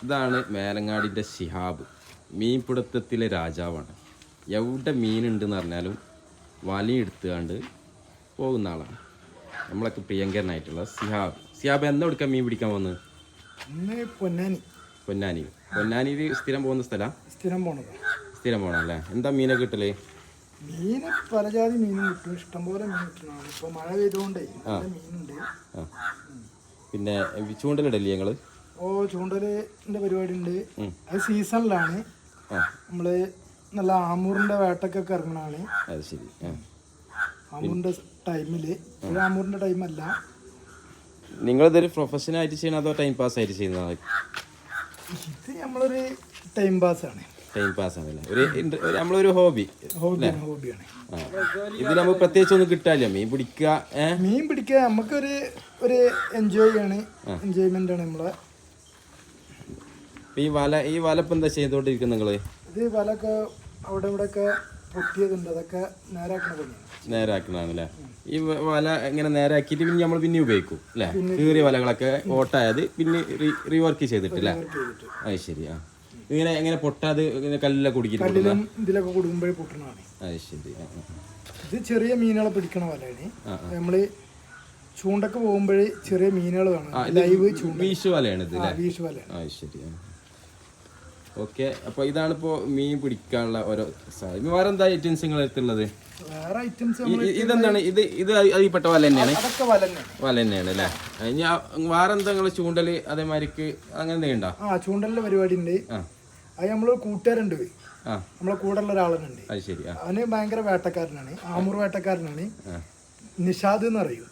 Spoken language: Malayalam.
ഇതാണ് മേലങ്ങാടിൻ്റെ ശിഹാബ്, മീൻപിടുത്തത്തിലെ രാജാവാണ്. എവിടെ മീനുണ്ടെന്ന് പറഞ്ഞാലും വലയെടുത്തുകൊണ്ട് പോകുന്ന ആളാണ്. നമ്മളൊക്കെ പ്രിയങ്കരനായിട്ടുള്ള സിഹാബ് എന്താ എടുക്കാൻ മീൻ പിടിക്കാൻ പോകുന്നത്? പൊന്നാനിയിൽ സ്ഥിരം പോകുന്ന സ്ഥലമാണ്. സ്ഥിരം പോകണല്ലേ. എന്താ മീനൊക്കെ കിട്ടല്? മീന് പലജാതി മീനും കിട്ടും, ഇഷ്ടംപോലെ മീൻ കിട്ടണം. ഇപ്പൊ മഴ പെയ്തുകൊണ്ടേ മീനുണ്ട്. പിന്നെ ചൂണ്ടലിടല്ലേ ഞങ്ങള്? ചൂണ്ടലിന്റെ പരിപാടി ഉണ്ട്. അത് സീസണിലാണ്. നമ്മള് നല്ല ആമൂറിന്റെ വേട്ടക്കൊക്കെ ഇറങ്ങണാണ്. അത് ശരി. ആമൂറിന്റെ ടൈമില്, ആമൂറിന്റെ ടൈമല്ല. നിങ്ങളിതൊരു പ്രൊഫഷനായിട്ട് ചെയ്യണോ അതോ ടൈം പാസ് ആയിട്ട് ചെയ്യുന്നതാണ്? ഇത് നമ്മളൊരു ടൈം പാസ് ആണ്. ടൈം പാസ് ആണല്ലേ, നമ്മളൊരു ഹോബിയാണ്. ഇത് നമുക്ക് പ്രത്യേകിച്ച് ഒന്നും കിട്ടാല്ല. മീൻ പിടിക്കുക നമുക്കൊരു എൻജോയ്മെന്റ് ആണ് നമ്മളെ. ഈ വല ഇപ്പൊ എന്താ ചെയ്തോണ്ടിരിക്കുന്നത് നിങ്ങള്? ഇത് വലൊക്കെ അവിടെ ഇവിടെ ഒക്കെ പൊട്ടിയതുണ്ട്, അതൊക്കെ നേരാക്കണല്ലേ. ഈ വല ഇങ്ങനെ നേരാക്കിയിട്ട് പിന്നെ നമ്മൾ പിന്നെ ഉപയോഗിക്കും അല്ലേ? കീറിയ വലകളൊക്കെ ഓട്ടായത് പിന്നെ റീവർക്ക് ചെയ്തിട്ടില്ലേ? അത് ശരി. എങ്ങനെ പൊട്ടാതെ കല്ലൊക്കെ കുടിക്കും? ഇതിലൊക്കെ കൊടുക്കുമ്പോഴേ പൊട്ടണതാണ്. അത് ശരി. ഇത് ചെറിയ മീനുകളെ പിടിക്കണ വലയാണ്. നമ്മള് ചൂണ്ടക്ക് പോകുമ്പോഴേ ചെറിയ മീനുകൾ കാണാം. ലൈവ് വീശു വലയാണ് ഇത്. വീശു വല. അത് ശരി. ഓക്കെ. അപ്പോൾ ഇതാണിപ്പോൾ മീൻ പിടിക്കാനുള്ള ഓരോ സാധനം. വേറെ എന്താ ഐറ്റംസ് നിങ്ങളുടെ അടുത്തുള്ളത്? വേറെ ഐറ്റംസ് ഇതെന്താണ്? ഇത് അതിൽപ്പെട്ട വല തന്നെയാണ്? വല തന്നെയാണ് അല്ലേ? വേറെ എന്താ നിങ്ങൾ ചൂണ്ടല് അതേമാതിരിക്ക് അങ്ങനെ എന്തെങ്കിലും ഉണ്ടോ? ചൂണ്ടലിന്റെ പരിപാടി ഉണ്ട്. അത് നമ്മളൊരു കൂട്ടുകാരുണ്ട്, നമ്മളെ കൂടെ ഉള്ള ഒരാളുണ്ട്. അത് ശരി. അവന് ഭയങ്കര വേട്ടക്കാരനാണ്, ആമൂർ വേട്ടക്കാരനാണ്. നിഷാദ് എന്ന് പറയും.